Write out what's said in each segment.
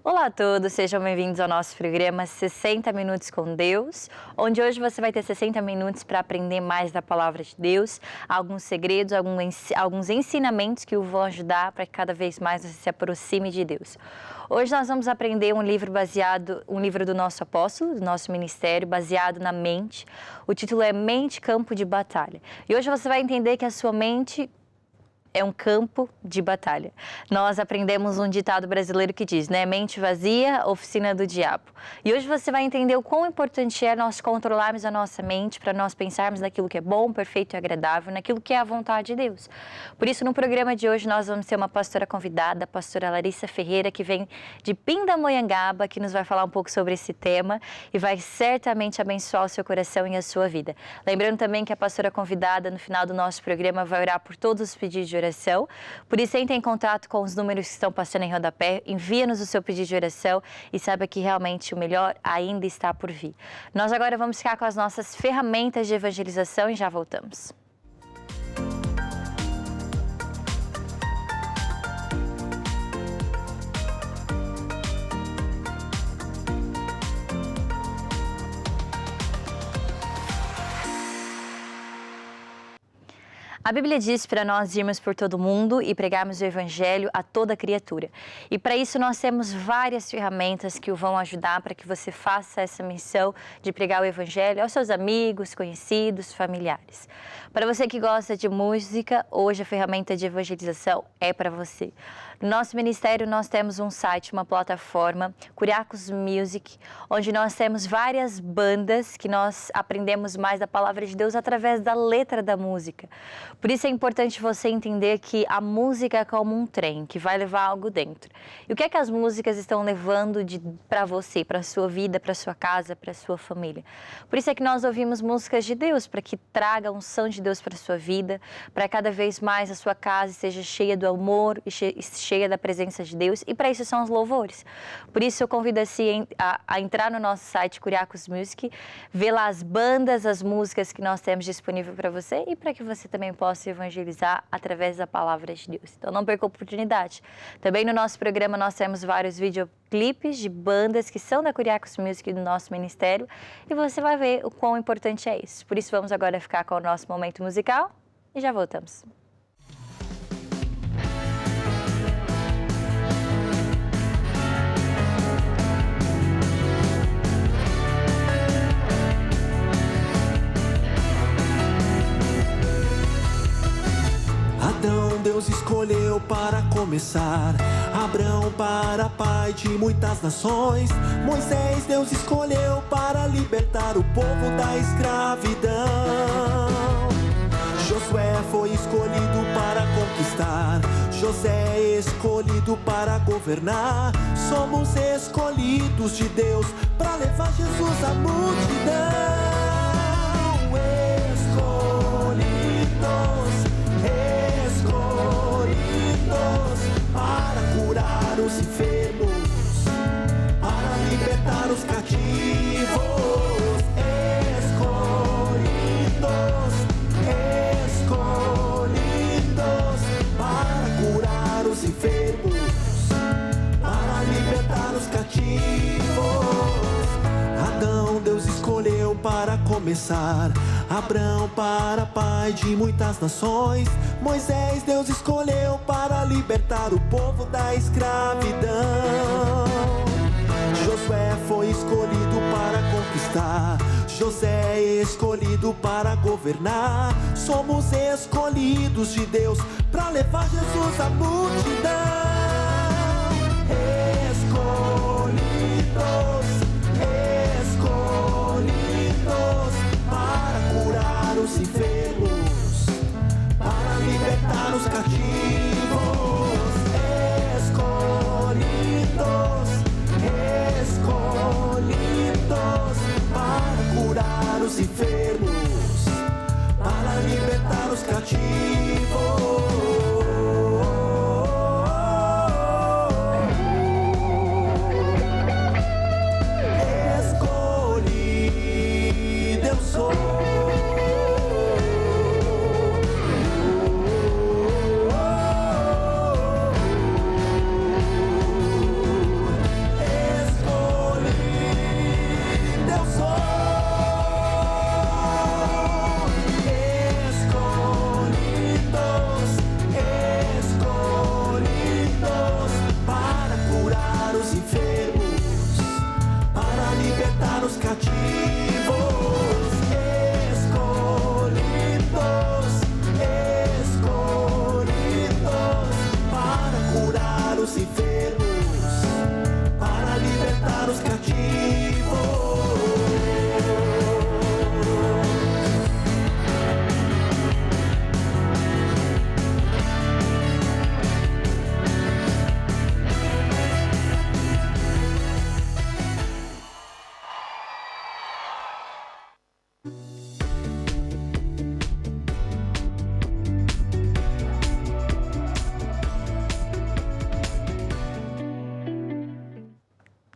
Olá a todos, sejam bem-vindos ao nosso programa 60 Minutos com Deus, onde hoje você vai ter 60 minutos para aprender mais da Palavra de Deus, alguns segredos, alguns ensinamentos que o vão ajudar para que cada vez mais você se aproxime de Deus. Hoje nós vamos aprender um livro do nosso apóstolo, do nosso ministério, baseado na mente. O título é Mente, Campo de Batalha. E hoje você vai entender que a sua mente é um campo de batalha. Nós aprendemos um ditado brasileiro que diz, né? Mente vazia, oficina do diabo. E hoje você vai entender o quão importante é nós controlarmos a nossa mente para nós pensarmos naquilo que é bom, perfeito e agradável, naquilo que é a vontade de Deus. Por isso, no programa de hoje, nós vamos ter uma pastora convidada, a pastora Larissa Ferreira, que vem de Pindamonhangaba, que nos vai falar um pouco sobre esse tema e vai certamente abençoar o seu coração e a sua vida. Lembrando também que a pastora convidada, no final do nosso programa, vai orar por todos os pedidos de oração. Por isso, entre em contato com os números que estão passando em rodapé, envia-nos o seu pedido de oração e saiba que realmente o melhor ainda está por vir. Nós agora vamos ficar com as nossas ferramentas de evangelização e já voltamos. A Bíblia diz para nós irmos por todo mundo e pregarmos o Evangelho a toda criatura. E para isso nós temos várias ferramentas que o vão ajudar para que você faça essa missão de pregar o Evangelho aos seus amigos, conhecidos, familiares. Para você que gosta de música, hoje a ferramenta de evangelização é para você. No nosso ministério nós temos um site, uma plataforma, Curiacos Music, onde nós temos várias bandas que nós aprendemos mais da palavra de Deus através da letra da música. Por isso é importante você entender que a música é como um trem que vai levar algo dentro. E o que é que as músicas estão levando para você, para a sua vida, para a sua casa, para a sua família? Por isso é que nós ouvimos músicas de Deus, para que traga a unção de Deus para a sua vida, para cada vez mais a sua casa seja cheia do amor e cheia da presença de Deus. E para isso são os louvores. Por isso eu convido a entrar no nosso site Curiacos Music, ver lá as bandas, as músicas que nós temos disponível para você e para que você também possa evangelizar através da palavra de Deus. Então não perca a oportunidade. Também no nosso programa nós temos vários videoclipes de bandas que são da Curiacos Music do nosso ministério e você vai ver o quão importante é isso. Por isso vamos agora ficar com o nosso momento musical e já voltamos. Adão Deus escolheu para começar, Abraão para pai de muitas nações, Moisés Deus escolheu para libertar o povo da escravidão, Josué foi escolhido para conquistar, José escolhido para governar, somos escolhidos de Deus para levar Jesus à multidão. Para curar os enfermos, para libertar os cativos, escolhidos, para curar os enfermos, para libertar os cativos. Adão Deus escolheu para começar, Abraão para pai de muitas nações, Moisés Deus escolheu para libertar o povo da escravidão, Josué foi escolhido para conquistar, José escolhido para governar, somos escolhidos de Deus para levar Jesus à multidão. Escolhidos para curar os enfermos, para libertar os cativos, escolhidos para curar os enfermos, para libertar os cativos.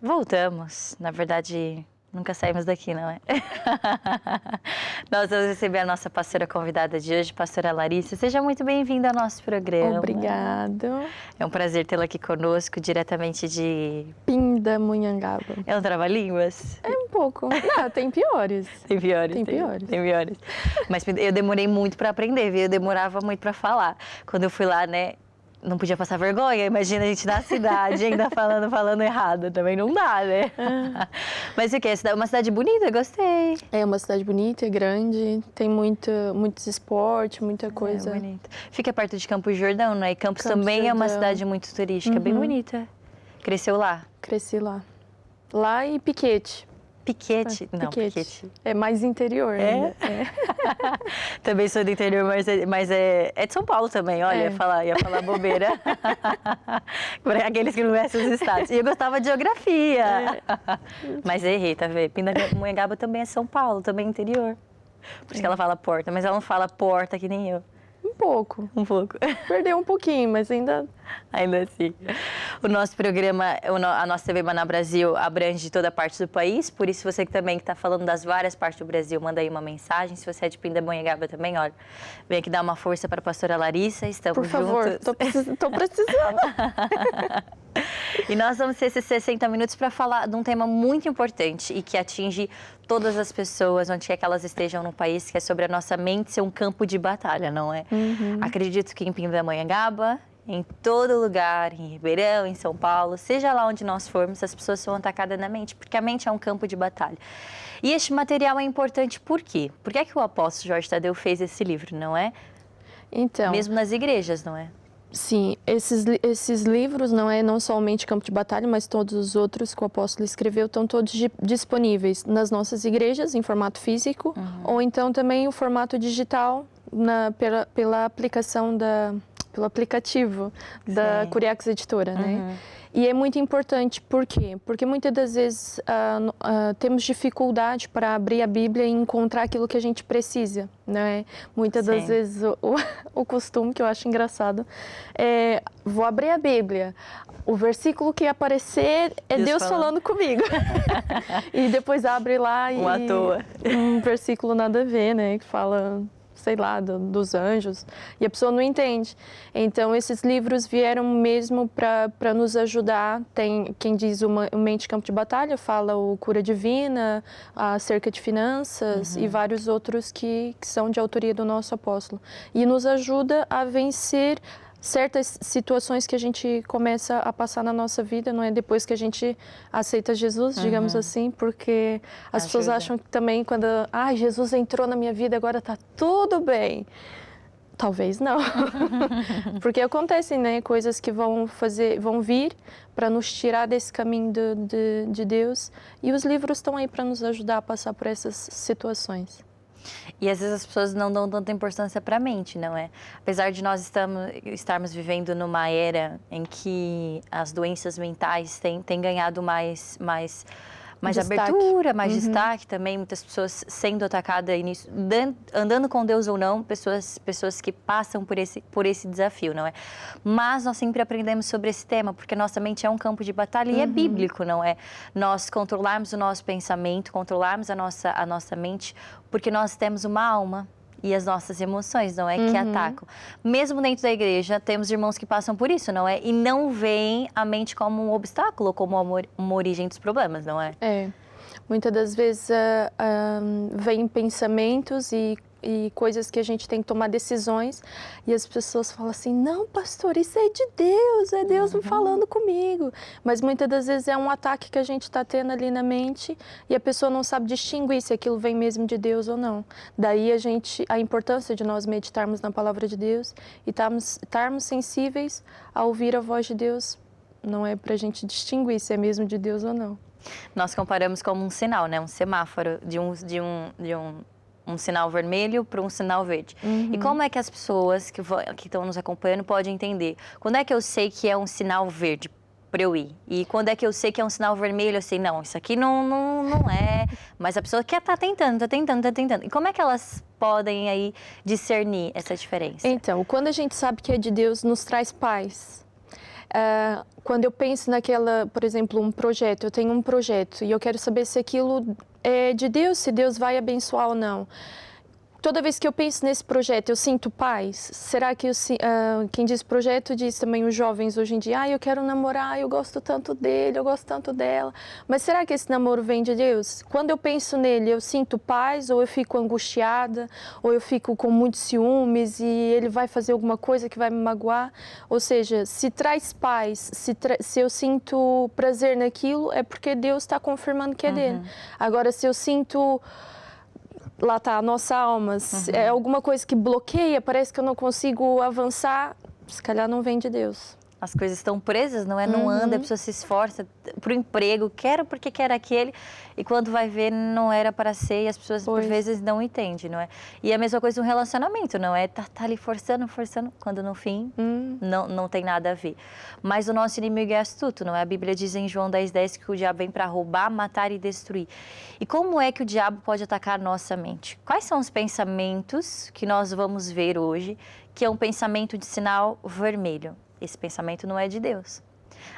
Voltamos. Na verdade, nunca saímos daqui, não é? Nós vamos receber a nossa pastora convidada de hoje, pastora Larissa. Seja muito bem-vinda ao nosso programa. Obrigado. É um prazer tê-la aqui conosco, diretamente de... Pindamonhangaba. É um trava-línguas? É um pouco. Não, tem piores. Tem piores. Tem piores. Tem piores. Mas eu demorei muito para aprender, viu? Eu demorava muito para falar. Quando eu fui lá, né? Não podia passar vergonha, imagina a gente na cidade ainda falando errado, também não dá, né? Mas o que? É uma cidade bonita, eu gostei. É uma cidade bonita, é grande, tem muitos esportes, muita coisa. É bonita. Fica perto de Campos do Jordão, né? E Campos também é uma cidade muito turística, bem bonita. Cresceu lá? Cresci lá. Lá e Piquete. Piquete? Não, Piquete. É mais interior, né? Também sou do interior, mas é de São Paulo também, olha, ia falar bobeira. Para aqueles que não conhecem os estados. E eu gostava de geografia. Mas errei, tá vendo? Pindamonhangaba também é São Paulo, também é interior. Por isso que ela fala porta, mas ela não fala porta que nem eu. Um pouco. Perdeu um pouquinho, mas ainda assim. O nosso programa, a nossa TV Maná Brasil abrange toda a parte do país, por isso você que também está falando das várias partes do Brasil, manda aí uma mensagem. Se você é de Pindamonhangaba também, olha, vem aqui dar uma força para a pastora Larissa, estamos juntos. Por favor, tô precisando. E nós vamos ter esses 60 minutos para falar de um tema muito importante e que atinge todas as pessoas, onde quer que elas estejam no país, que é sobre a nossa mente ser um campo de batalha, não é? Acredito que em Pindamonhangaba, em todo lugar, em Ribeirão, em São Paulo, seja lá onde nós formos, as pessoas são atacadas na mente, porque a mente é um campo de batalha. E este material é importante por quê? Por que é que o apóstolo Jorge Tadeu fez esse livro, não é? Então, mesmo nas igrejas, não é? Sim, esses livros não somente Campo de Batalha, mas todos os outros que o apóstolo escreveu estão todos disponíveis nas nossas igrejas em formato físico ou então também o formato digital pela aplicação pelo aplicativo da Curiax Editora, né? E é muito importante, por quê? Porque muitas das vezes temos dificuldade para abrir a Bíblia e encontrar aquilo que a gente precisa, né? Muitas das vezes o costume, que eu acho engraçado, é vou abrir a Bíblia, o versículo que aparecer é Deus falando comigo. E depois abre lá e um versículo nada a ver, né? Que fala... sei lá, dos anjos, e a pessoa não entende. Então, esses livros vieram mesmo para nos ajudar. Tem quem diz o Mente Campo de Batalha, fala o Cura Divina, acerca de finanças e vários outros que são de autoria do nosso apóstolo. E nos ajuda a vencer certas situações que a gente começa a passar na nossa vida, não é? Depois que a gente aceita Jesus, digamos assim, porque as pessoas acham que também quando, Jesus entrou na minha vida, agora tá tudo bem. Talvez não. Porque acontecem, né, coisas que vão vir para nos tirar desse caminho de Deus, e os livros estão aí para nos ajudar a passar por essas situações. E às vezes as pessoas não dão tanta importância para a mente, não é? Apesar de nós estarmos vivendo numa era em que as doenças mentais têm ganhado mais abertura, mais destaque também, muitas pessoas sendo atacadas nisso, andando com Deus ou não, pessoas que passam por esse desafio, não é? Mas nós sempre aprendemos sobre esse tema, porque nossa mente é um campo de batalha e é bíblico, não é? Nós controlarmos o nosso pensamento, controlarmos a nossa mente, porque nós temos uma alma e as nossas emoções, não é? Que atacam. Mesmo dentro da igreja, temos irmãos que passam por isso, não é? E não veem a mente como um obstáculo, como uma origem dos problemas, não é? Muitas das vezes vêm pensamentos e coisas que a gente tem que tomar decisões e as pessoas falam assim, não, pastor, isso é de Deus, é Deus falando comigo. Mas muitas das vezes é um ataque que a gente está tendo ali na mente e a pessoa não sabe distinguir se aquilo vem mesmo de Deus ou não. Daí a importância de nós meditarmos na palavra de Deus e estarmos sensíveis a ouvir a voz de Deus, não é para a gente distinguir se é mesmo de Deus ou não. Nós comparamos como um sinal, né? Um semáforo de um sinal vermelho para um sinal verde. E como é que as pessoas que estão nos acompanhando podem entender? Quando é que eu sei que é um sinal verde para eu ir? E quando é que eu sei que é um sinal vermelho, eu sei, não, isso aqui não é. Mas a pessoa quer tá tentando. E como é que elas podem aí discernir essa diferença? Então, quando a gente sabe que é de Deus, nos traz paz. Quando eu penso naquela, por exemplo, um projeto, eu tenho um projeto e eu quero saber se aquilo é de Deus, se Deus vai abençoar ou não. Toda vez que eu penso nesse projeto, eu sinto paz? Será que quem diz projeto diz também os jovens hoje em dia, eu quero namorar, eu gosto tanto dele, eu gosto tanto dela. Mas será que esse namoro vem de Deus? Quando eu penso nele, eu sinto paz ou eu fico angustiada ou eu fico com muitos ciúmes e ele vai fazer alguma coisa que vai me magoar? Ou seja, se traz paz, se eu sinto prazer naquilo, é porque Deus está confirmando que é dele. Agora, se eu sinto... Lá está a nossa alma, é alguma coisa que bloqueia, parece que eu não consigo avançar, se calhar não vem de Deus. As coisas estão presas, não é? Não anda, a pessoa se esforça para o emprego, quero porque quer aquele, e quando vai ver não era para ser, e as pessoas por vezes não entendem, não é? E a mesma coisa no relacionamento, não é? Tá ali forçando, quando no fim não tem nada a ver. Mas o nosso inimigo é astuto, não é? A Bíblia diz em João 10:10 que o diabo vem para roubar, matar e destruir. E como é que o diabo pode atacar a nossa mente? Quais são os pensamentos que nós vamos ver hoje, que é um pensamento de sinal vermelho? Esse pensamento não é de Deus.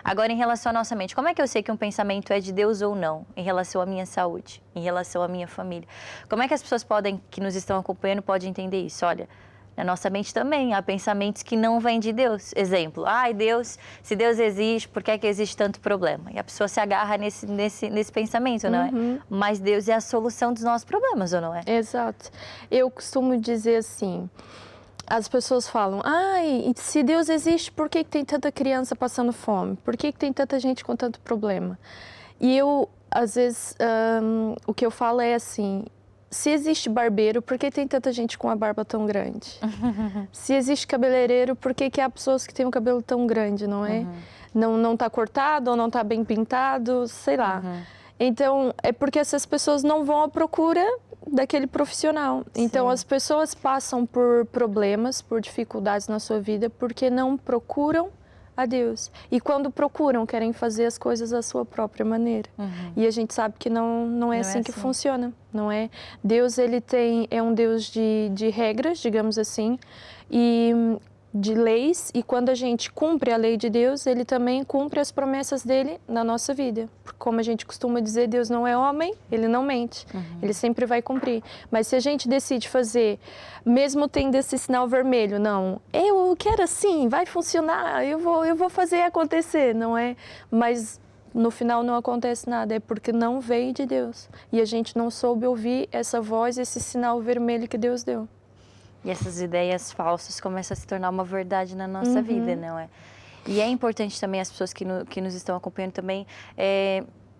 Agora, em relação à nossa mente, como é que eu sei que um pensamento é de Deus ou não? Em relação à minha saúde, em relação à minha família. Como é que as pessoas que nos estão acompanhando podem entender isso? Olha, na nossa mente também há pensamentos que não vêm de Deus. Exemplo, Deus, se Deus existe, por que é que existe tanto problema? E a pessoa se agarra nesse pensamento, não é? Mas Deus é a solução dos nossos problemas, ou não é? Exato. Eu costumo dizer assim... As pessoas falam, se Deus existe, por que tem tanta criança passando fome? Por que tem tanta gente com tanto problema? E eu, às vezes, o que eu falo é assim, se existe barbeiro, por que tem tanta gente com a barba tão grande? Se existe cabeleireiro, por que há pessoas que têm um cabelo tão grande, não é? Não está cortado ou não está bem pintado, sei lá. Então, é porque essas pessoas não vão à procura daquele profissional. Então, as pessoas passam por problemas, por dificuldades na sua vida, porque não procuram a Deus. E quando procuram, querem fazer as coisas da sua própria maneira. E a gente sabe que não é assim que funciona, não é? Deus, ele é um Deus de regras, digamos assim, e de leis, e quando a gente cumpre a lei de Deus, ele também cumpre as promessas dele na nossa vida. Porque, como a gente costuma dizer, Deus não é homem, ele não mente, ele sempre vai cumprir. Mas se a gente decide fazer, mesmo tendo esse sinal vermelho, não, eu quero assim, vai funcionar, eu vou fazer acontecer, não é? Mas no final não acontece nada, é porque não veio de Deus. E a gente não soube ouvir essa voz, esse sinal vermelho que Deus deu. E essas ideias falsas começam a se tornar uma verdade na nossa vida, não é? E é importante também as pessoas que nos estão acompanhando também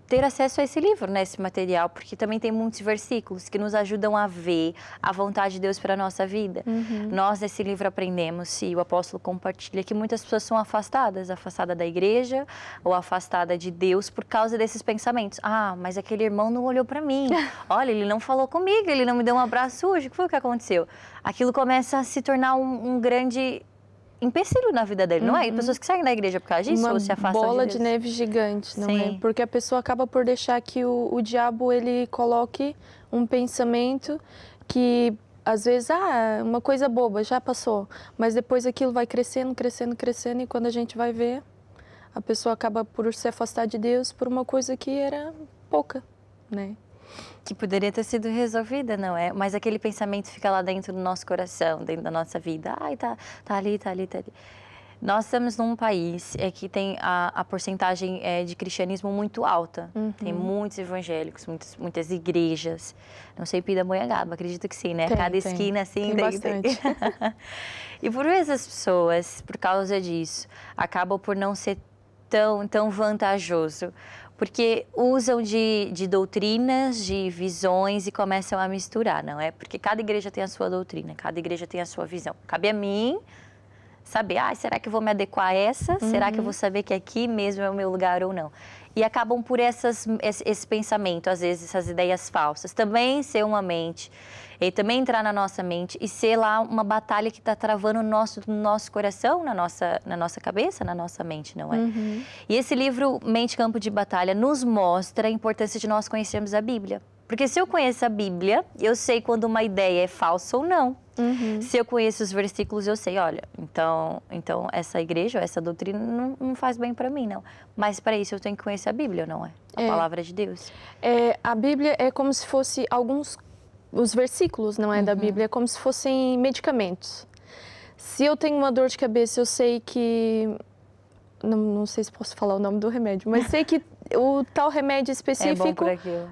ter acesso a esse livro, né, esse material, porque também tem muitos versículos que nos ajudam a ver a vontade de Deus para a nossa vida. Nós, nesse livro, aprendemos, e o apóstolo compartilha, que muitas pessoas são afastadas da igreja ou afastada de Deus por causa desses pensamentos. Mas aquele irmão não olhou para mim. Olha, ele não falou comigo, ele não me deu um abraço hoje. O que foi que aconteceu? Aquilo começa a se tornar um grande empecilho na vida dele, não é? E pessoas que saem da igreja por causa disso ou se afastam de Deus. Uma bola de neve gigante, não é? Porque a pessoa acaba por deixar que o diabo, ele coloque um pensamento que, às vezes, uma coisa boba, já passou. Mas depois aquilo vai crescendo, e quando a gente vai ver, a pessoa acaba por se afastar de Deus por uma coisa que era pouca, né? Que poderia ter sido resolvida, não é? Mas aquele pensamento fica lá dentro do nosso coração, dentro da nossa vida. Tá ali. Nós estamos num país que tem a porcentagem de cristianismo muito alta. Tem muitos evangélicos, muitas igrejas. Não sei, Pindamonhangaba, acredito que sim, né? Cada esquina, assim, tem bastante. E por vezes as pessoas, por causa disso, acabam por não ser tão vantajoso, porque usam de doutrinas, de visões e começam a misturar, não é? Porque cada igreja tem a sua doutrina, cada igreja tem a sua visão. Cabe a mim saber, será que eu vou me adequar a essa? Será que eu vou saber que aqui mesmo é o meu lugar ou não? E acabam por esse pensamento, às vezes, essas ideias falsas, também ser uma mente, e também entrar na nossa mente e ser lá uma batalha que está travando no nosso coração, na nossa cabeça, na nossa mente, não é? E esse livro, Mente Campo de Batalha, nos mostra a importância de nós conhecermos a Bíblia. Porque se eu conheço a Bíblia, eu sei quando uma ideia é falsa ou não. Se eu conheço os versículos, eu sei, olha, então essa igreja ou essa doutrina não faz bem para mim, não. Mas para isso eu tenho que conhecer a Bíblia, não é? A palavra de Deus. A Bíblia é como se fosse os versículos, não é, da Bíblia, é como se fossem medicamentos. Se eu tenho uma dor de cabeça, eu sei que... Não sei se posso falar o nome do remédio, mas sei que o tal remédio específico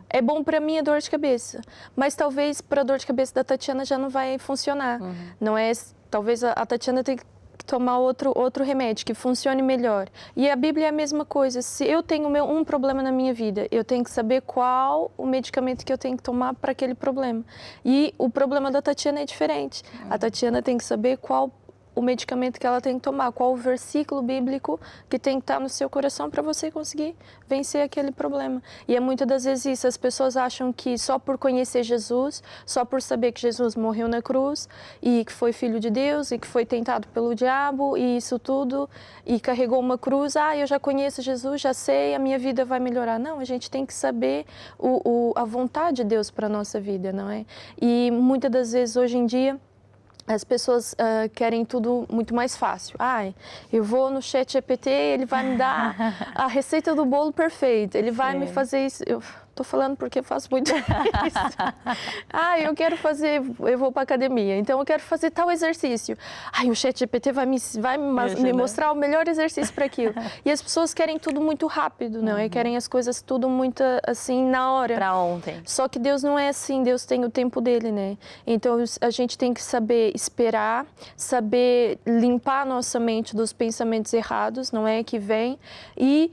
é bom para minha dor de cabeça. Mas talvez para a dor de cabeça da Tatiana já não vai funcionar. Não é? Talvez a Tatiana tenha que tomar outro remédio que funcione melhor. E a Bíblia é a mesma coisa. Se eu tenho um problema na minha vida, eu tenho que saber qual o medicamento que eu tenho que tomar para aquele problema. E o problema da Tatiana é diferente. A Tatiana tem que saber qual o medicamento que ela tem que tomar, qual o versículo bíblico que tem que estar no seu coração para você conseguir vencer aquele problema. E é muitas das vezes isso, as pessoas acham que só por conhecer Jesus, só por saber que Jesus morreu na cruz e que foi filho de Deus e que foi tentado pelo diabo e isso tudo e carregou uma cruz, eu já conheço Jesus, já sei, a minha vida vai melhorar. Não, a gente tem que saber a vontade de Deus para a nossa vida, não é? E muitas das vezes hoje em dia as pessoas querem tudo muito mais fácil. Eu vou no ChatGPT, ele vai me dar a receita do bolo perfeito, ele vai me fazer isso. Eu tô falando porque eu faço muito isso. Eu vou para academia, então eu quero fazer tal exercício. O ChatGPT vai me mostrar o melhor exercício para aquilo. E as pessoas querem tudo muito rápido, não é? Querem as coisas tudo muito assim na hora. Para ontem. Só que Deus não é assim, Deus tem o tempo dele, né? Então a gente tem que saber esperar, saber limpar a nossa mente dos pensamentos errados, não é? Que vem, e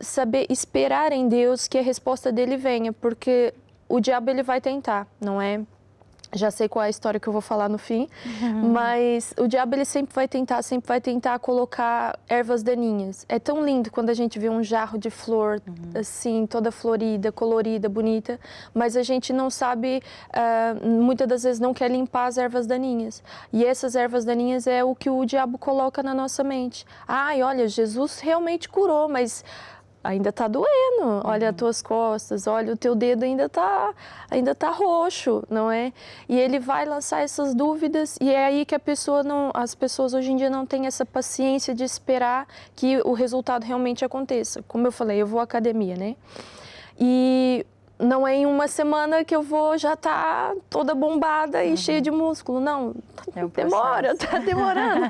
saber esperar em Deus que a resposta dele venha, porque o diabo ele vai tentar, não é? Já sei qual é a história que eu vou falar no fim, mas o diabo ele sempre vai tentar colocar ervas daninhas. É tão lindo quando a gente vê um jarro de flor, assim, toda florida, colorida, bonita, mas a gente não sabe, muitas das vezes não quer limpar as ervas daninhas. E essas ervas daninhas é o que o diabo coloca na nossa mente. Olha, Jesus realmente curou, mas ainda tá doendo, olha as tuas costas, olha o teu dedo ainda tá roxo, não é? E ele vai lançar essas dúvidas e é aí que as pessoas hoje em dia não têm essa paciência de esperar que o resultado realmente aconteça. Como eu falei, eu vou à academia, né? E não é em uma semana que eu vou já estar toda bombada e cheia de músculo. Não, tá demorando.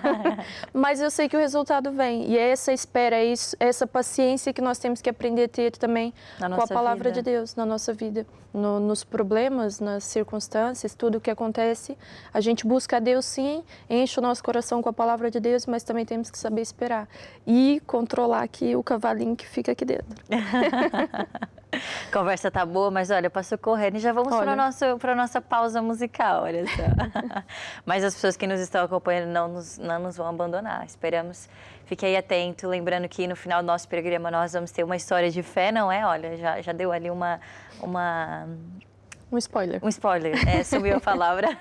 Mas eu sei que o resultado vem. E é essa espera, essa paciência que nós temos que aprender a ter também com a palavra de Deus na nossa vida. Nos problemas, nas circunstâncias, tudo o que acontece, a gente busca a Deus sim, enche o nosso coração com a palavra de Deus, mas também temos que saber esperar e controlar aqui o cavalinho que fica aqui dentro. Conversa tá boa, mas olha, passou correndo e já vamos para a nossa pausa musical, olha só. Mas as pessoas que nos estão acompanhando não nos vão abandonar, esperamos. Fique aí atento, lembrando que no final do nosso programa nós vamos ter uma história de fé, não é? Olha, já deu ali um spoiler. Um spoiler, subiu a palavra.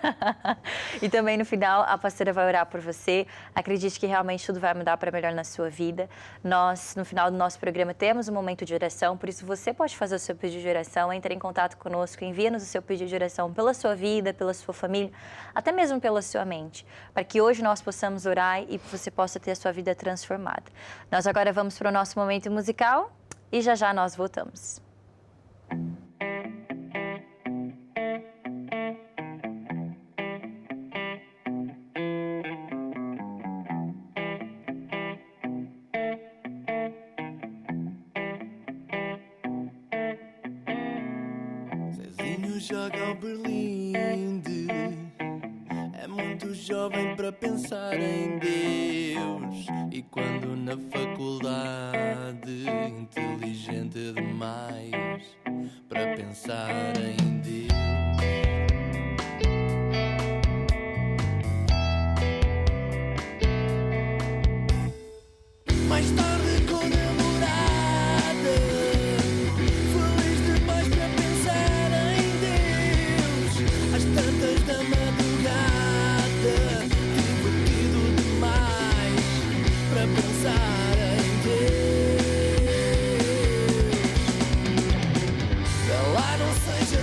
E também no final a pastora vai orar por você. Acredite que realmente tudo vai mudar para melhor na sua vida. Nós, no final do nosso programa, temos um momento de oração, por isso você pode fazer o seu pedido de oração, entre em contato conosco, envia-nos o seu pedido de oração pela sua vida, pela sua família, até mesmo pela sua mente, para que hoje nós possamos orar e você possa ter a sua vida transformada. Nós agora vamos para o nosso momento musical e já nós voltamos. Joga ao berlinde, é muito jovem para pensar em Deus. E quando na faculdade, inteligente demais para pensar em Deus. Mais tarde com namorada, feliz demais para pensar em Deus. Às tantas da madrugada, divertido demais para pensar em Deus. Ela não seja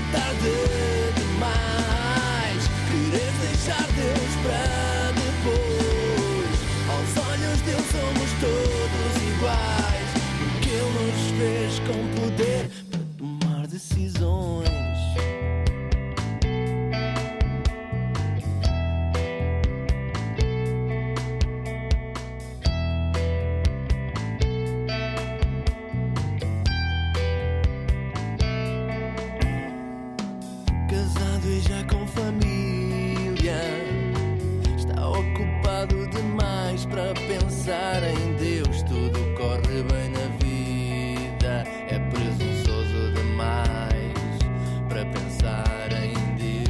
com poder para tomar decisões. Casado e já com família, está ocupado demais para pensar em Deus. Tudo corre bem na vida, é presunçoso demais para pensar em Deus.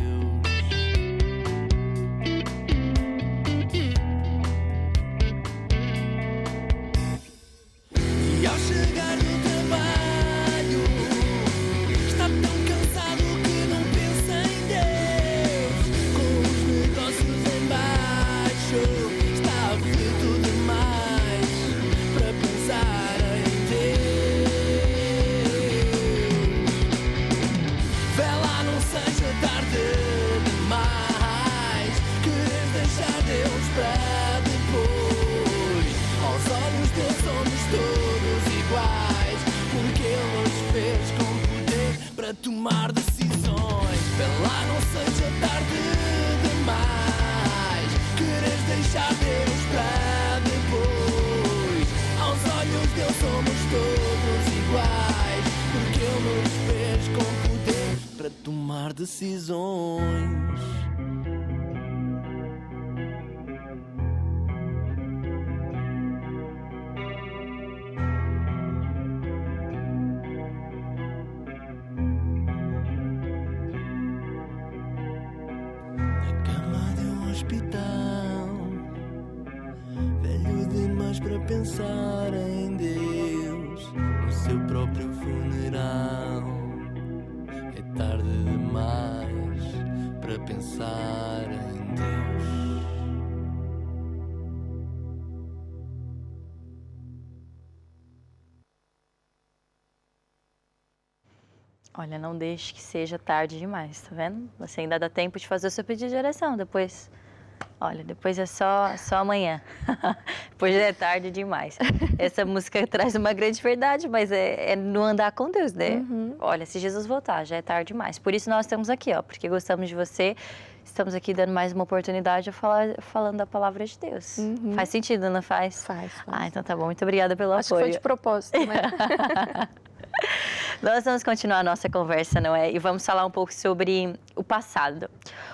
E ao chegar no trabalho, está tão cansado que não pensa em Deus. Com os negócios em baixo, está aflito demais para pensar em Deus. Vê lá, não seja tarde demais, querer deixar Deus para depois. Aos olhos de Deus somos todos iguais, porque Ele nos fez com poder para tomar decisões. Vê lá, não seja tarde demais, queres deixar Deus para depois. Aos olhos de Deus somos todos iguais, porque Ele nos fez com poder para tomar decisões. Na cama de um hospital, velho demais para pensar em Deus. No seu próprio funeral, é tarde demais para pensar em Deus. Olha, não deixe que seja tarde demais, tá vendo? Você ainda dá tempo de fazer o seu pedido de oração. Depois, olha, depois é só amanhã. Depois já é tarde demais. Essa música traz uma grande verdade, mas é no andar com Deus, né? Olha, se Jesus voltar, já é tarde demais. Por isso nós estamos aqui, ó, porque gostamos de você. Estamos aqui dando mais uma oportunidade de falando da palavra de Deus. Faz sentido, não faz? Faz. Ah, então tá bom. Muito obrigada pelo Acho apoio. que foi de propósito, né? Nós vamos continuar a nossa conversa, não é? E vamos falar um pouco sobre o passado.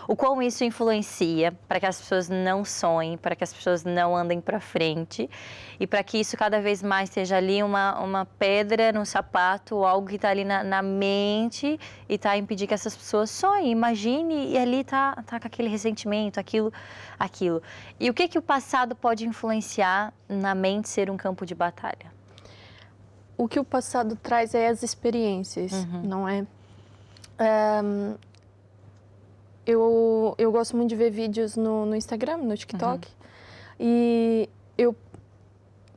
O quão isso influencia para que as pessoas não sonhem, para que as pessoas não andem para frente e para que isso cada vez mais seja ali uma pedra no sapato, algo que está ali na mente e está a impedir que essas pessoas sonhem. Imagine e ali tá com aquele ressentimento, aquilo. E o que o passado pode influenciar na mente ser um campo de batalha? O que o passado traz é as experiências, não é? Eu gosto muito de ver vídeos no Instagram, no TikTok, e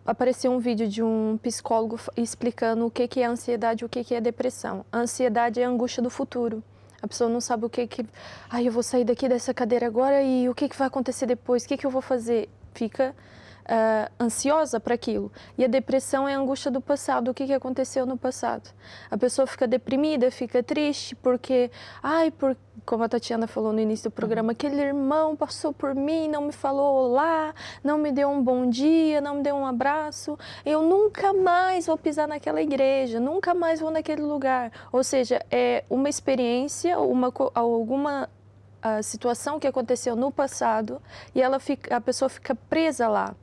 apareceu um vídeo de um psicólogo explicando o que é ansiedade e o que é depressão. A ansiedade é a angústia do futuro. A pessoa não sabe o que... eu vou sair daqui dessa cadeira agora e o que vai acontecer depois? O que eu vou fazer? Fica ansiosa para aquilo. E a depressão é a angústia do passado. O que aconteceu no passado? A pessoa fica deprimida, fica triste porque... como a Tatiana falou no início do programa, aquele irmão passou por mim, não me falou olá, não me deu um bom dia, não me deu um abraço. Eu nunca mais vou pisar naquela igreja, nunca mais vou naquele lugar. Ou seja, é uma experiência, alguma situação que aconteceu no passado e a pessoa fica presa lá.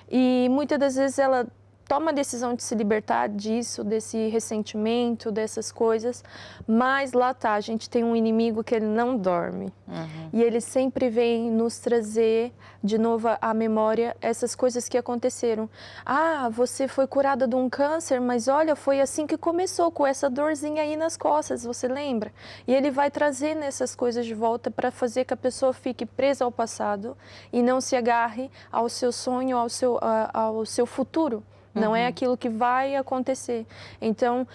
E muitas das vezes ela toma a decisão de se libertar disso, desse ressentimento, dessas coisas, mas lá tá, a gente tem um inimigo que ele não dorme. E ele sempre vem nos trazer de novo à memória essas coisas que aconteceram. Você foi curada de um câncer, mas olha, foi assim que começou, com essa dorzinha aí nas costas, você lembra? E ele vai trazer essas coisas de volta para fazer que a pessoa fique presa ao passado e não se agarre ao seu sonho, ao seu futuro. Não é aquilo que vai acontecer. Então,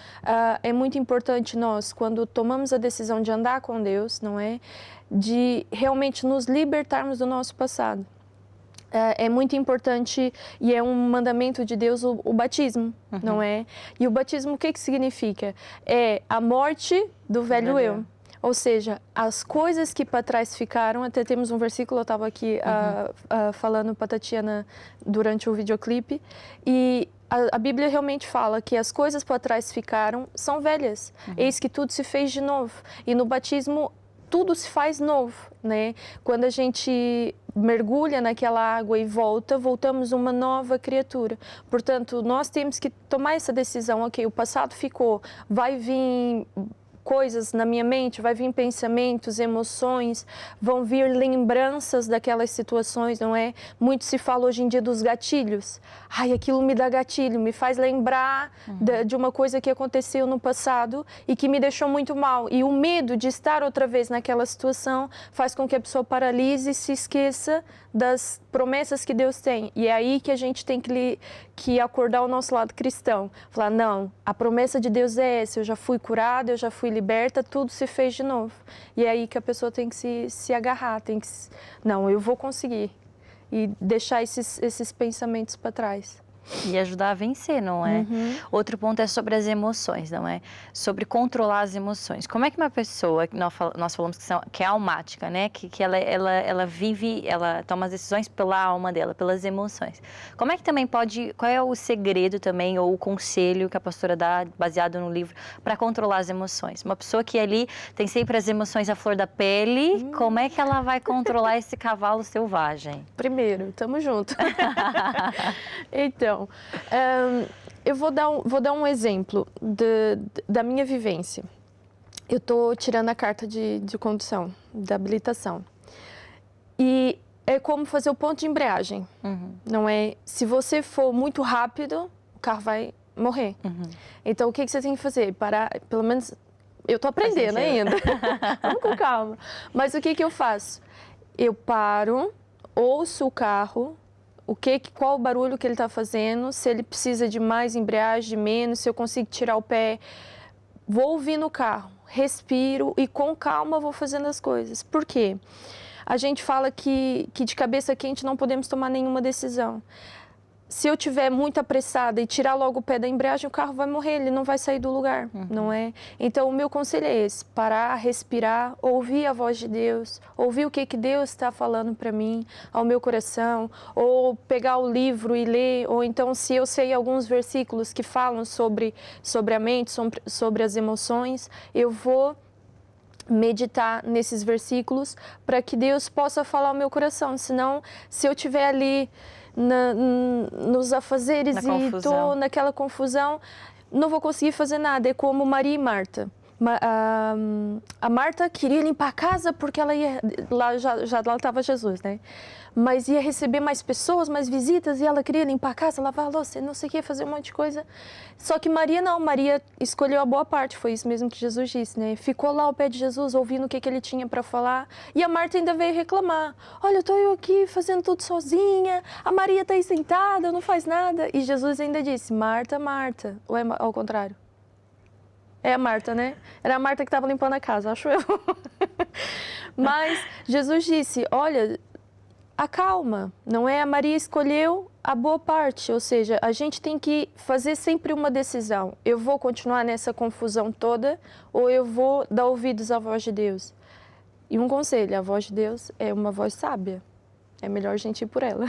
é muito importante nós, quando tomamos a decisão de andar com Deus, não é? De realmente nos libertarmos do nosso passado. é muito importante e é um mandamento de Deus o batismo, não é? E o batismo, o que significa? É a morte do velho eu. Ou seja, as coisas que para trás ficaram, até temos um versículo, eu estava aqui falando para a Tatiana durante o videoclipe, e a Bíblia realmente fala que as coisas para trás ficaram, são velhas. Eis que tudo se fez de novo. E no batismo, tudo se faz novo, né? Quando a gente mergulha naquela água e voltamos uma nova criatura. Portanto, nós temos que tomar essa decisão, ok, o passado ficou, vai vir coisas na minha mente, vai vir pensamentos, emoções, vão vir lembranças daquelas situações, não é? Muito se fala hoje em dia dos gatilhos. Ai, aquilo me dá gatilho, me faz lembrar de uma coisa que aconteceu no passado e que me deixou muito mal. E o medo de estar outra vez naquela situação faz com que a pessoa paralise e se esqueça das promessas que Deus tem. E é aí que a gente tem que acordar o nosso lado cristão. Falar, não, a promessa de Deus é essa, eu já fui curada, eu já fui liberta, tudo se fez de novo. E é aí que a pessoa tem que se agarrar, tem que... Não, eu vou conseguir. E deixar esses pensamentos para trás. E ajudar a vencer, não é? Outro ponto é sobre as emoções, não é? Sobre controlar as emoções. Como é que uma pessoa, que nós falamos que é almática, né? Que ela vive, ela toma as decisões pela alma dela, pelas emoções. Como é que também pode, qual é o segredo também, ou o conselho que a pastora dá, baseado no livro, para controlar as emoções? Uma pessoa que ali tem sempre as emoções à flor da pele, como é que ela vai controlar esse cavalo selvagem? Primeiro, tamo junto. Então, eu vou dar um exemplo da minha vivência. Eu estou tirando a carta de condução, da habilitação. E é como fazer o ponto de embreagem. Não é? Se você for muito rápido, o carro vai morrer. Então, o que você tem que fazer? Parar, pelo menos, eu estou aprendendo ainda. Vamos com calma. Mas o que eu faço? Eu paro, ouço o carro, qual o barulho que ele está fazendo, se ele precisa de mais embreagem, de menos, se eu consigo tirar o pé. Vou ouvir no carro, respiro e com calma vou fazendo as coisas. Por quê? A gente fala que de cabeça quente não podemos tomar nenhuma decisão. Se eu estiver muito apressada e tirar logo o pé da embreagem, o carro vai morrer, ele não vai sair do lugar, não é? Então, o meu conselho é esse, parar, respirar, ouvir a voz de Deus, ouvir o que Deus está falando para mim, ao meu coração, ou pegar o livro e ler, ou então, se eu sei alguns versículos que falam sobre a mente, sobre as emoções, eu vou meditar nesses versículos para que Deus possa falar ao meu coração. Senão, se eu estiver ali nos afazeres e estou naquela confusão, não vou conseguir fazer nada. É como Maria e Marta. A Marta queria limpar a casa porque ela ia... Lá estava Jesus, né? Mas ia receber mais pessoas, mais visitas, e ela queria limpar a casa, lavar a louça, não sei o que, fazer um monte de coisa. Só que Maria não, Maria escolheu a boa parte, foi isso mesmo que Jesus disse, né? Ficou lá ao pé de Jesus, ouvindo o que ele tinha para falar, e a Marta ainda veio reclamar. Olha, estou eu aqui fazendo tudo sozinha, a Maria está aí sentada, não faz nada. E Jesus ainda disse, Marta, Marta, ou é ao contrário? É a Marta, né? Era a Marta que estava limpando a casa, acho eu. Mas Jesus disse, olha, acalma, não é? A Maria escolheu a boa parte, ou seja, a gente tem que fazer sempre uma decisão. Eu vou continuar nessa confusão toda ou eu vou dar ouvidos à voz de Deus? E um conselho, a voz de Deus é uma voz sábia. É melhor a gente ir por ela.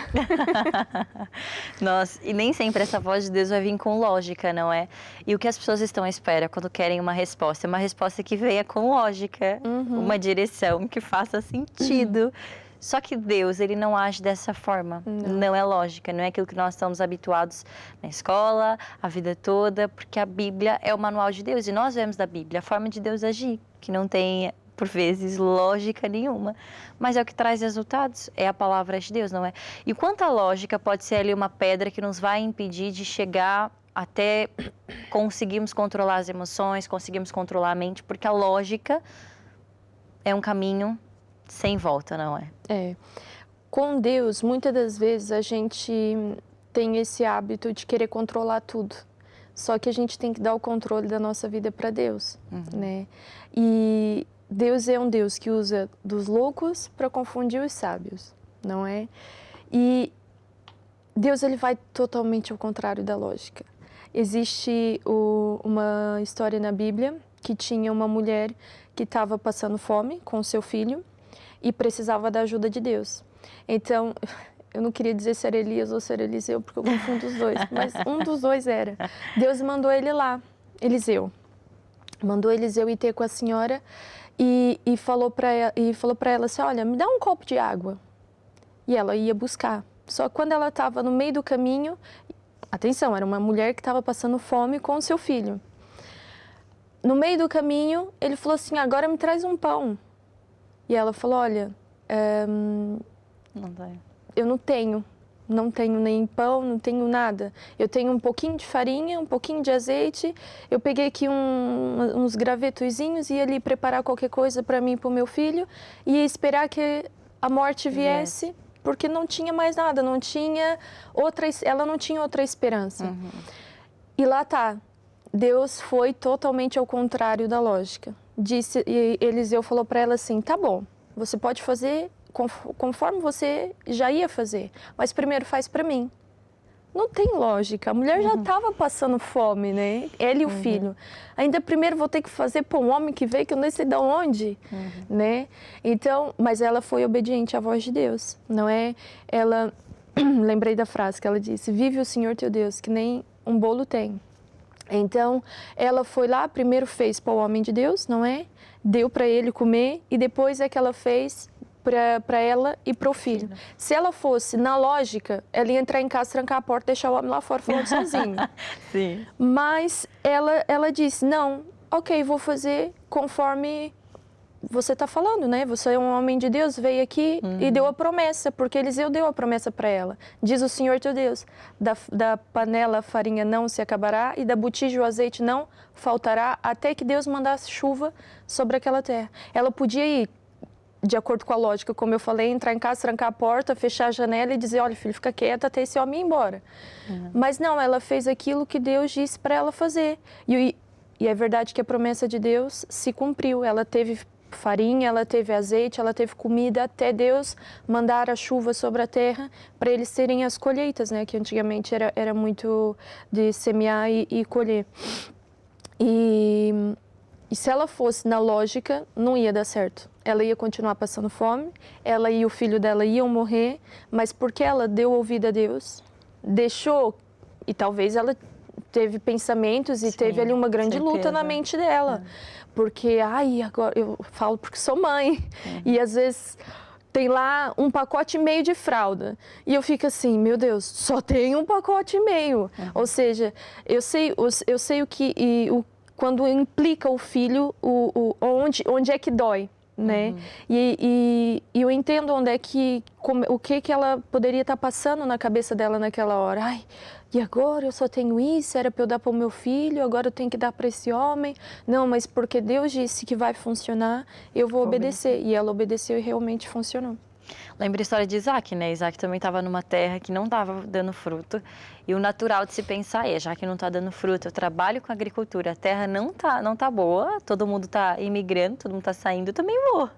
Nossa, e nem sempre essa voz de Deus vai vir com lógica, não é? E o que as pessoas estão à espera quando querem uma resposta? É uma resposta que venha com lógica, uma direção que faça sentido. Só que Deus, ele não age dessa forma. Não é lógica, não é aquilo que nós estamos habituados na escola, a vida toda, porque a Bíblia é o manual de Deus e nós vemos da Bíblia a forma de Deus agir, que não tem, por vezes, lógica nenhuma, mas é o que traz resultados, é a palavra de Deus, não é? E quanta lógica pode ser ali uma pedra que nos vai impedir de chegar até conseguirmos controlar as emoções, conseguirmos controlar a mente, porque a lógica é um caminho sem volta, não é? É. Com Deus, muitas das vezes a gente tem esse hábito de querer controlar tudo. Só que a gente tem que dar o controle da nossa vida para Deus, né? E Deus é um Deus que usa dos loucos para confundir os sábios, não é? E Deus, ele vai totalmente ao contrário da lógica. Existe uma história na Bíblia que tinha uma mulher que estava passando fome com o seu filho e precisava da ajuda de Deus. Então, eu não queria dizer se era Elias ou se era Eliseu, porque eu confundo os dois, mas um dos dois era. Deus mandou ele lá, Eliseu. Mandou Eliseu ir ter com a senhora e falou para ela assim, olha, me dá um copo de água. E ela ia buscar. Só que quando ela estava no meio do caminho, atenção, era uma mulher que estava passando fome com o seu filho. No meio do caminho, ele falou assim, agora me traz um pão. E ela falou, olha, eu não tenho nem pão, não tenho nada. Eu tenho um pouquinho de farinha, um pouquinho de azeite. Eu peguei aqui uns gravetozinhos e ia ali preparar qualquer coisa para mim e para o meu filho e ia esperar que a morte viesse, porque não tinha mais nada, ela não tinha outra esperança. E lá tá, Deus foi totalmente ao contrário da lógica. E Eliseu falou para ela assim, tá bom, você pode fazer conforme você já ia fazer, mas primeiro faz para mim. Não tem lógica, a mulher já estava passando fome, né? Ela e o filho. Ainda primeiro vou ter que fazer para um homem que veio, que eu nem sei de onde, né? Então, mas ela foi obediente à voz de Deus, não é? Ela, lembrei da frase que ela disse, vive o Senhor teu Deus, que nem um bolo tem. Então, ela foi lá, primeiro fez para o homem de Deus, não é? Deu para ele comer e depois é que ela fez para ela e para o filho. Se ela fosse na lógica, ela ia entrar em casa, trancar a porta, deixar o homem lá fora falando sozinho. Sim. Mas ela disse, não, ok, vou fazer conforme você está falando, né? Você é um homem de Deus, veio aqui e deu a promessa, porque Eliseu deu a promessa para ela. Diz o Senhor teu Deus, da panela a farinha não se acabará e da botija o azeite não faltará, até que Deus mandasse chuva sobre aquela terra. Ela podia ir, de acordo com a lógica, como eu falei, entrar em casa, trancar a porta, fechar a janela e dizer, olha, filho, fica quieta até esse homem ir embora. Mas não, ela fez aquilo que Deus disse para ela fazer. E é verdade que a promessa de Deus se cumpriu. Ela teve farinha, ela teve azeite, ela teve comida, até Deus mandar a chuva sobre a terra para eles terem as colheitas, né? Que antigamente era muito de semear e colher. E se ela fosse na lógica, não ia dar certo. Ela ia continuar passando fome, ela e o filho dela iam morrer, mas porque ela deu ouvido a Deus, deixou, e talvez ela teve pensamentos e teve ali uma grande luta na mente dela. Porque, agora eu falo porque sou mãe, e às vezes tem lá um pacote e meio de fralda. E eu fico assim, meu Deus, só tem um pacote e meio. Ou seja, eu sei o que... quando implica o filho, onde é que dói, né? E eu entendo onde é o que ela poderia estar passando na cabeça dela naquela hora. Ai, e agora eu só tenho isso, era para eu dar para o meu filho, agora eu tenho que dar para esse homem. Não, mas porque Deus disse que vai funcionar, eu vou obedecer. E ela obedeceu e realmente funcionou. Lembra a história de Isaac, né? Isaac também estava numa terra que não estava dando fruto. E o natural de se pensar já que não está dando fruto, eu trabalho com agricultura, a terra não tá boa, todo mundo está imigrando, todo mundo está saindo, eu também vou.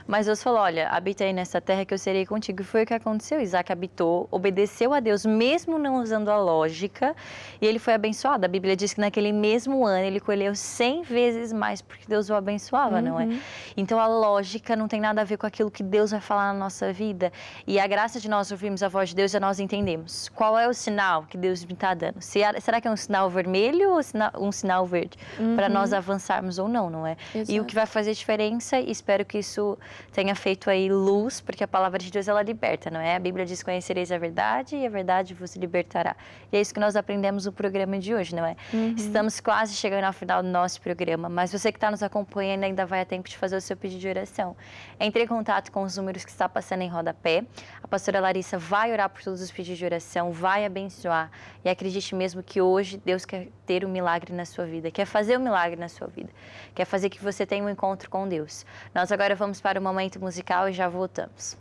Mas Deus falou, olha, habita aí nessa terra que eu serei contigo. E foi o que aconteceu. Isaac habitou, obedeceu a Deus, mesmo não usando a lógica. E ele foi abençoado. A Bíblia diz que naquele mesmo ano ele colheu 100 vezes mais, porque Deus o abençoava, não é? Então a lógica não tem nada a ver com aquilo que Deus vai falar na nossa vida. E a graça de nós ouvirmos a voz de Deus é nós entendemos. Qual é o sinal que Deus me está dando? Será que é um sinal vermelho ou um sinal verde? Para nós avançarmos ou não é? Exato. E o que vai fazer diferença, e espero que isso tenha feito aí luz, porque a palavra de Deus, ela liberta, não é? A Bíblia diz, conhecereis a verdade e a verdade vos libertará. E é isso que nós aprendemos no programa de hoje, não é? Estamos quase chegando ao final do nosso programa, mas você que está nos acompanhando ainda vai a tempo de fazer o seu pedido de oração. Entre em contato com os números que está passando em rodapé. A pastora Larissa vai orar por todos os pedidos de oração, vai abençoar. E acredite mesmo que hoje Deus quer ter um milagre na sua vida, quer fazer um milagre na sua vida, quer fazer que você tenha um encontro com Deus. Nós agora vamos para o momento musical e já voltamos.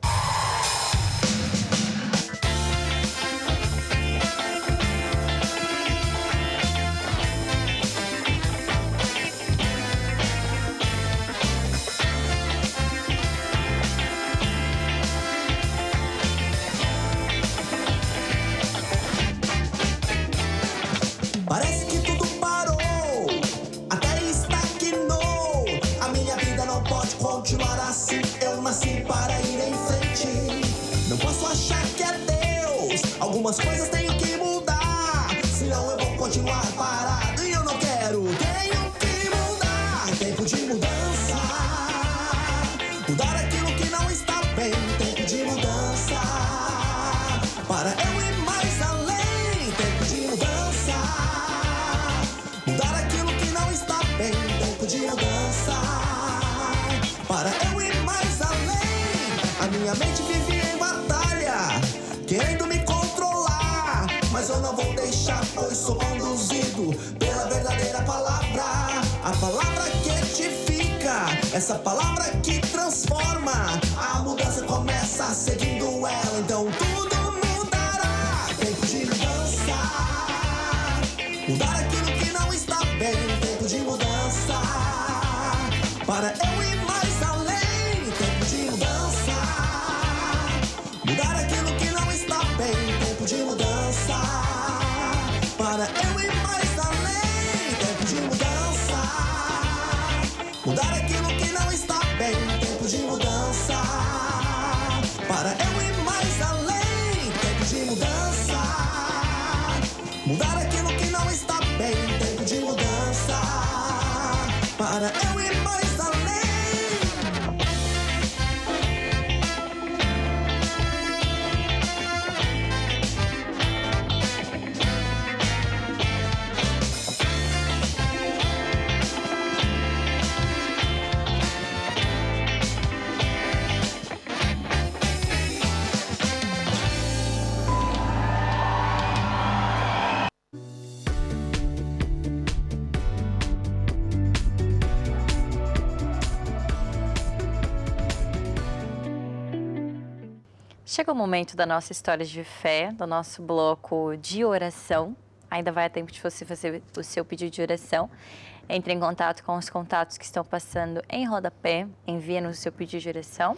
mente vive em batalha, querendo me controlar, mas eu não vou deixar, pois sou conduzido pela verdadeira palavra, a palavra que edifica, essa palavra que transforma. A mudança começa seguindo ela, então tudo mudará. Tempo de mudança, mudar aquilo que não está bem. Tempo de mudança, para eu ir mais além. Tempo de mudança, mudar aquilo que não está bem. Tempo de mudança, para eu ir mais além. Tempo de mudança, mudar aquilo que não está bem. Tempo de mudança, para eu ir mais além. Tempo de mudança, mudar aquilo que não está bem. Tempo de mudança, para eu ir mais além. Chega o momento da nossa história de fé, do nosso bloco de oração. Ainda vai a tempo de você fazer o seu pedido de oração. Entre em contato com os contatos que estão passando em rodapé, envia-nos o seu pedido de oração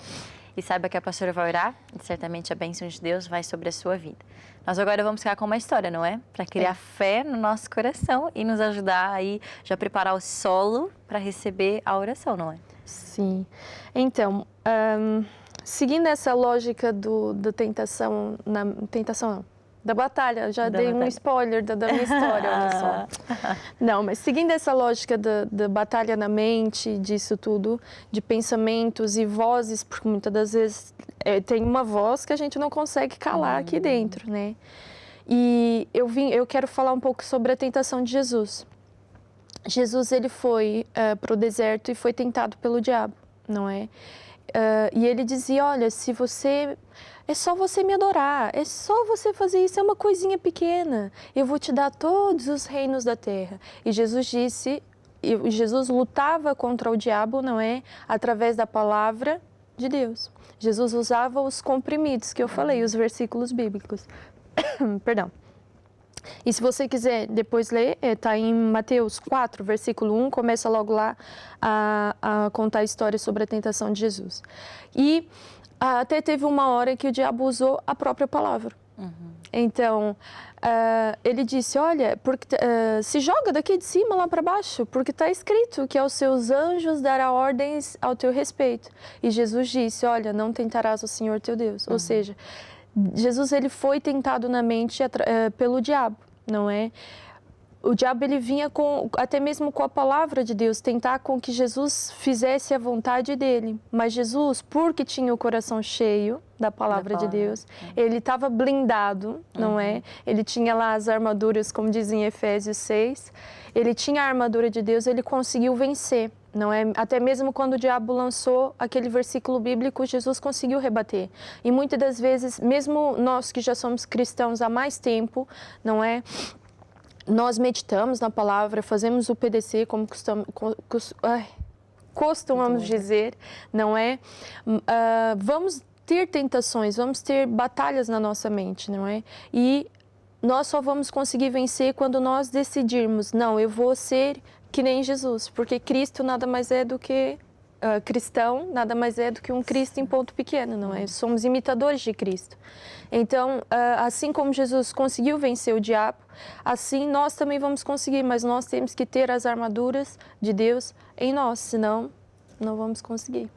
e saiba que a pastora vai orar e certamente a bênção de Deus vai sobre a sua vida. Nós agora vamos ficar com uma história, não é? Para criar fé no nosso coração e nos ajudar aí já preparar o solo para receber a oração, não é? Sim. Então, seguindo essa lógica da tentação, da batalha, já dei um spoiler da minha história, olha só. Não, mas seguindo essa lógica da batalha na mente, disso tudo, de pensamentos e vozes, porque muitas das vezes tem uma voz que a gente não consegue calar aqui dentro, né? E eu quero falar um pouco sobre a tentação de Jesus. Jesus, ele foi para o deserto e foi tentado pelo diabo, não é? E ele dizia, olha, é só você me adorar, é só você fazer isso, é uma coisinha pequena, eu vou te dar todos os reinos da terra. E Jesus lutava contra o diabo, não é? Através da palavra de Deus. Jesus usava os comprimidos que eu falei, os versículos bíblicos. Perdão. E se você quiser depois ler, está em Mateus 4, versículo 1, começa logo lá a contar a história sobre a tentação de Jesus. E até teve uma hora que o diabo usou a própria palavra. Então, ele disse, olha, se joga daqui de cima lá para baixo, porque está escrito que aos seus anjos dará ordens ao teu respeito. E Jesus disse, olha, não tentarás o Senhor teu Deus. Ou seja, Jesus, ele foi tentado na mente pelo diabo, não é? O diabo, ele vinha até mesmo com a palavra de Deus, tentar com que Jesus fizesse a vontade dele. Mas Jesus, porque tinha o coração cheio da palavra de Deus, ele estava blindado, não é? Ele tinha lá as armaduras, como diz em Efésios 6, ele tinha a armadura de Deus, ele conseguiu vencer. Não é? Até mesmo quando o diabo lançou aquele versículo bíblico, Jesus conseguiu rebater. E muitas das vezes, mesmo nós que já somos cristãos há mais tempo, não é? Nós meditamos na palavra, fazemos o PDC, como costumamos dizer, não é? Vamos ter tentações, vamos ter batalhas na nossa mente, não é? E nós só vamos conseguir vencer quando nós decidirmos, não, eu vou ser que nem Jesus, porque Cristo nada mais é do que cristão, nada mais é do que um Cristo em ponto pequeno, não é? Somos imitadores de Cristo. Então, assim como Jesus conseguiu vencer o diabo, assim nós também vamos conseguir, mas nós temos que ter as armaduras de Deus em nós, senão não vamos conseguir.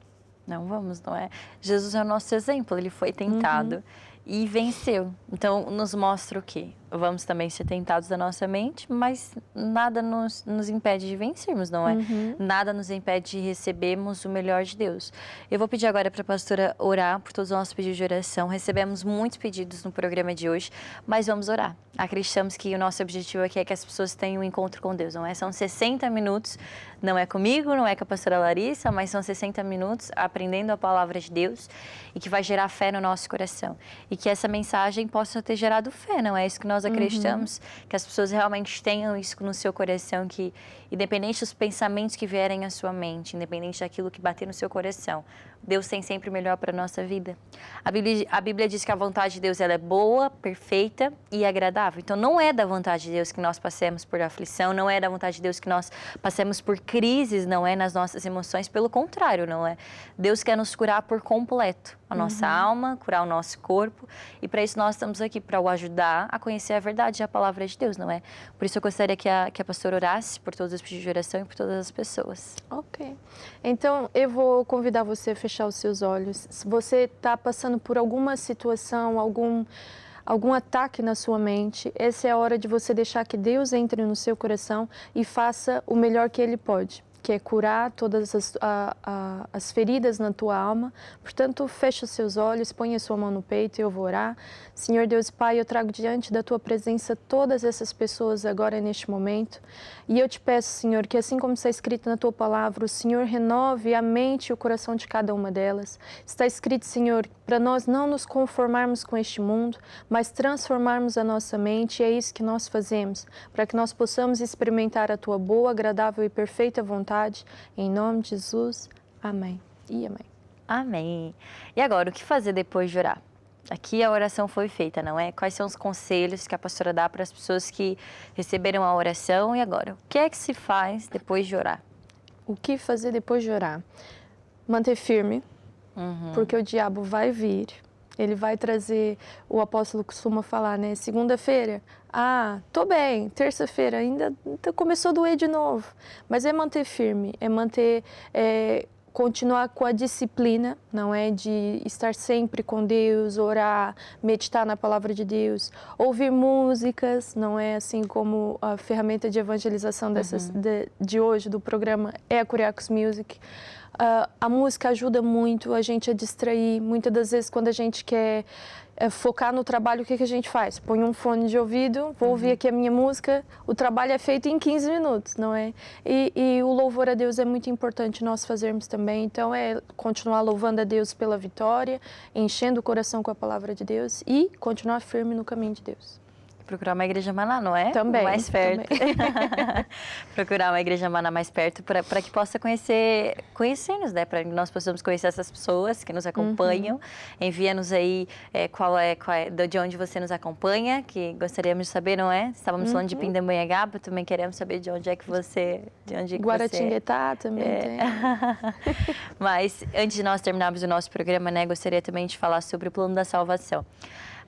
Não vamos, não é? Jesus é o nosso exemplo, ele foi tentado e venceu. Então, nos mostra o quê? vamos também ser tentados da nossa mente, mas nada nos impede de vencermos, não é? Nada nos impede de recebermos o melhor de Deus. Eu vou pedir agora para a pastora orar por todos os nossos pedidos de oração. Recebemos muitos pedidos no programa de hoje, mas vamos orar. Acreditamos que o nosso objetivo aqui é que as pessoas tenham um encontro com Deus, não é? São 60 minutos, não é comigo, não é com a pastora Larissa, mas são 60 minutos aprendendo a palavra de Deus e que vai gerar fé no nosso coração. E que essa mensagem possa ter gerado fé, não é isso que nós acreditamos? Que as pessoas realmente tenham isso no seu coração, que independente dos pensamentos que vierem à sua mente, independente daquilo que bater no seu coração, Deus tem sempre o melhor para a nossa vida. A Bíblia diz que a vontade de Deus ela é boa, perfeita e agradável. Então, não é da vontade de Deus que nós passemos por aflição, não é da vontade de Deus que nós passemos por crises, não é, nas nossas emoções. Pelo contrário, não é? Deus quer nos curar por completo, a nossa alma, curar o nosso corpo. E para isso nós estamos aqui, para o ajudar a conhecer a verdade e a palavra de Deus, não é? Por isso eu gostaria que a pastora orasse por todos os pedidos de oração e por todas as pessoas. Ok. Então, eu vou convidar você a fechar os seus olhos. Se você está passando por alguma situação, algum ataque na sua mente, essa é a hora de você deixar que Deus entre no seu coração e faça o melhor que Ele pode, que é curar todas as feridas na tua alma. Portanto, feche os seus olhos, ponha a sua mão no peito e eu vou orar. Senhor Deus e Pai, eu trago diante da Tua presença todas essas pessoas agora neste momento. E eu te peço, Senhor, que assim como está escrito na Tua palavra, o Senhor renove a mente e o coração de cada uma delas. Está escrito, Senhor, para nós não nos conformarmos com este mundo, mas transformarmos a nossa mente, e é isso que nós fazemos, para que nós possamos experimentar a Tua boa, agradável e perfeita vontade. Em nome de Jesus, amém e amém. Amém. E agora, o que fazer depois de orar? Aqui a oração foi feita, não é? Quais são os conselhos que a pastora dá para as pessoas que receberam a oração? E agora, o que é que se faz depois de orar? O que fazer depois de orar? Manter firme, porque o diabo vai vir. Ele vai trazer, o apóstolo costuma falar, né? Segunda-feira, tô bem. Terça-feira, ainda começou a doer de novo. Mas é manter firme, é manter... continuar com a disciplina, não é? De estar sempre com Deus, orar, meditar na palavra de Deus, ouvir músicas, não é? Assim como a ferramenta de evangelização de hoje, do programa, é a Curiacos Music. A música ajuda muito a gente a distrair. Muitas das vezes, quando a gente quer focar no trabalho, o que a gente faz? Põe um fone de ouvido, vou ouvir aqui a minha música, o trabalho é feito em 15 minutos, não é? E o louvor a Deus é muito importante nós fazermos também, então é continuar louvando a Deus pela vitória, enchendo o coração com a palavra de Deus e continuar firme no caminho de Deus. Procurar uma igreja maná, não é? Também. Mais perto. Procurar uma igreja maná mais perto para que possa conhecer-nos, né? Para que nós possamos conhecer essas pessoas que nos acompanham. Envia-nos aí de onde você nos acompanha, que gostaríamos de saber, não é? Estávamos falando de Pindamonhangaba, também queremos saber de onde é que você... Guaratinguetá também tem. Mas antes de nós terminarmos o nosso programa, né? Gostaria também de falar sobre o plano da salvação.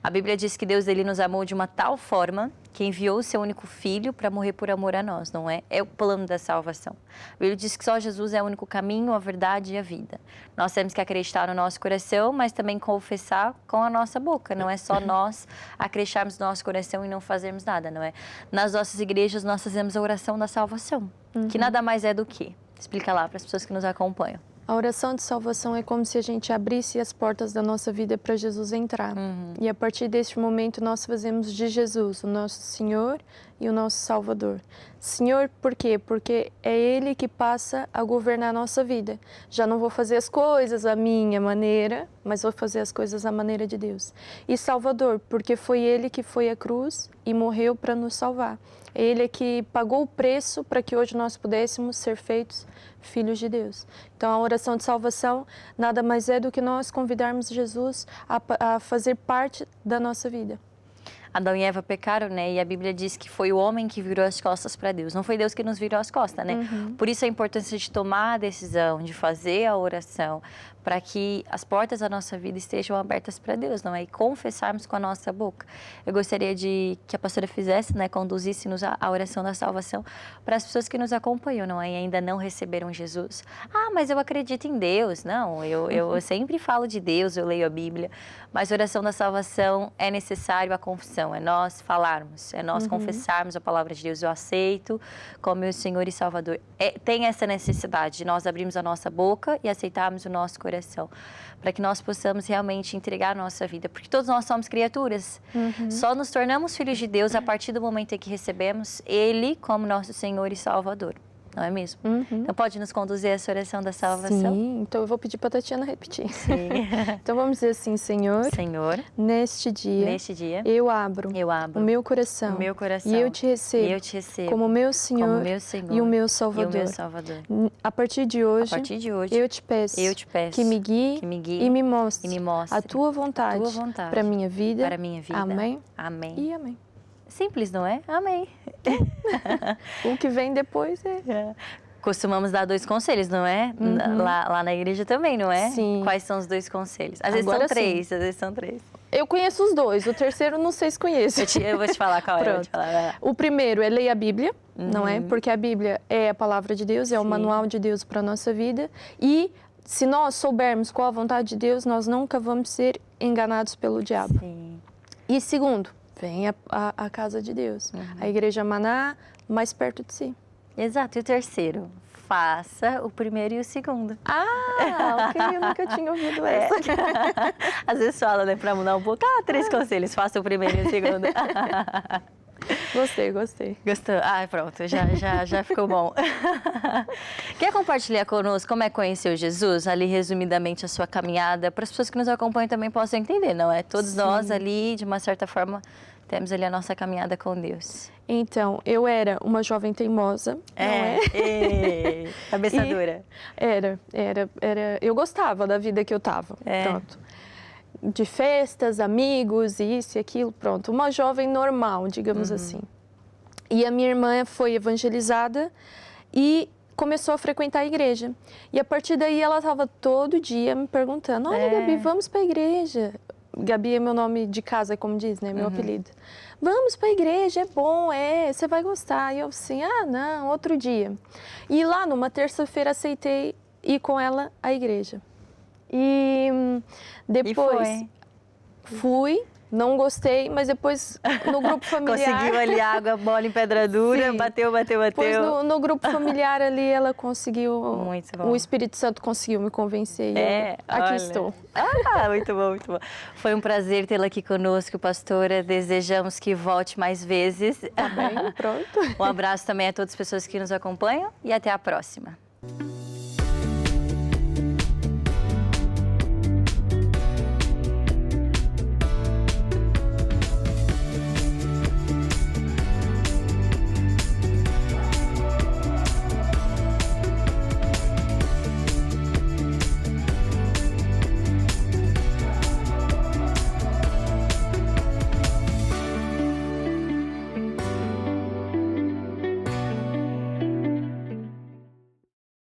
A Bíblia diz que Deus ele nos amou de uma tal forma que enviou o seu único filho para morrer por amor a nós, não é? É o plano da salvação. A Bíblia diz que só Jesus é o único caminho, a verdade e a vida. Nós temos que acreditar no nosso coração, mas também confessar com a nossa boca. Não é só nós acreditarmos no nosso coração e não fazermos nada, não é? Nas nossas igrejas nós fazemos a oração da salvação, que nada mais é do que. Explica lá para as pessoas que nos acompanham. A oração de salvação é como se a gente abrisse as portas da nossa vida para Jesus entrar. E a partir deste momento nós fazemos de Jesus o nosso Senhor e o nosso Salvador. Senhor, por quê? Porque é Ele que passa a governar a nossa vida. Já não vou fazer as coisas à minha maneira, mas vou fazer as coisas à maneira de Deus. E Salvador, porque foi Ele que foi à cruz e morreu para nos salvar. É Ele que pagou o preço para que hoje nós pudéssemos ser feitos filhos de Deus. Então, a oração de salvação nada mais é do que nós convidarmos Jesus a fazer parte da nossa vida. Adão e Eva pecaram, né? E a Bíblia diz que foi o homem que virou as costas para Deus. Não foi Deus que nos virou as costas, né? Por isso a importância de tomar a decisão, de fazer a oração, para que as portas da nossa vida estejam abertas para Deus, não é? E confessarmos com a nossa boca. Eu gostaria de que a pastora fizesse, né? Conduzisse-nos a oração da salvação para as pessoas que nos acompanham, não é? E ainda não receberam Jesus. Mas eu acredito em Deus. Não, eu sempre falo de Deus, eu leio a Bíblia. Mas a oração da salvação é necessário a confissão. oração, é nós falarmos, é nós confessarmos a palavra de Deus. Eu aceito como meu Senhor e Salvador. Tem essa necessidade de nós abrirmos a nossa boca e aceitarmos o nosso coração, para que nós possamos realmente entregar a nossa vida, porque todos nós somos criaturas. Só nos tornamos filhos de Deus a partir do momento em que recebemos Ele como nosso Senhor e Salvador. Não é mesmo? Então, pode nos conduzir a essa oração da salvação? Sim, então eu vou pedir para a Tatiana repetir. Sim. Então, vamos dizer assim, Senhor, neste dia, eu abro o meu coração, e eu te recebo, como meu Senhor, e o meu Salvador. A partir de hoje, eu te peço, que me guie, e me mostre a tua vontade, para a minha vida. Amém. Amém. E amém. Simples, não é? Amém. O que vem depois é... Costumamos dar 2 conselhos, não é? Lá na igreja também, não é? Sim. Quais são os 2 conselhos? Às vezes são 3, às vezes são 3. Eu conheço os 2, o terceiro não sei se conheço. Eu vou te falar qual é. O primeiro é leia a Bíblia, não é? Porque a Bíblia é a palavra de Deus, é o manual de Deus para a nossa vida. E se nós soubermos qual a vontade de Deus, nós nunca vamos ser enganados pelo diabo. Sim. E segundo, vem a casa de Deus, a igreja Maná, mais perto de si. Exato. E o terceiro? Faça o primeiro e o segundo. Ah, ok, eu nunca tinha ouvido essa. Às vezes fala, né, para mudar um pouco. 3 conselhos, faça o primeiro e o segundo. Gostei. Gostou? Pronto, já ficou bom. Quer compartilhar conosco como é que conheceu Jesus? Ali, resumidamente, a sua caminhada, para as pessoas que nos acompanham também possam entender, não é? Todos nós ali, de uma certa forma, temos ali a nossa caminhada com Deus. Então, eu era uma jovem teimosa, não é? Cabeça dura. Era. Eu gostava da vida que eu tava, pronto. De festas, amigos, isso e aquilo, pronto. Uma jovem normal, digamos assim. E a minha irmã foi evangelizada e começou a frequentar a igreja. E a partir daí ela estava todo dia me perguntando, olha, Gabi, vamos para a igreja. Gabi é meu nome de casa, como diz, né? Meu apelido. Vamos para a igreja, é bom, você vai gostar. E eu assim, não, outro dia. E lá numa terça-feira aceitei ir com ela à igreja. E depois fui, não gostei, mas depois no grupo familiar... Conseguiu ali água, bola em pedra dura, bateu. Depois no grupo familiar ali ela conseguiu... Muito bom. O Espírito Santo conseguiu me convencer e aqui estou. Muito bom. Foi um prazer tê-la aqui conosco, pastora. Desejamos que volte mais vezes. Tá bem, pronto. Um abraço também a todas as pessoas que nos acompanham e até a próxima.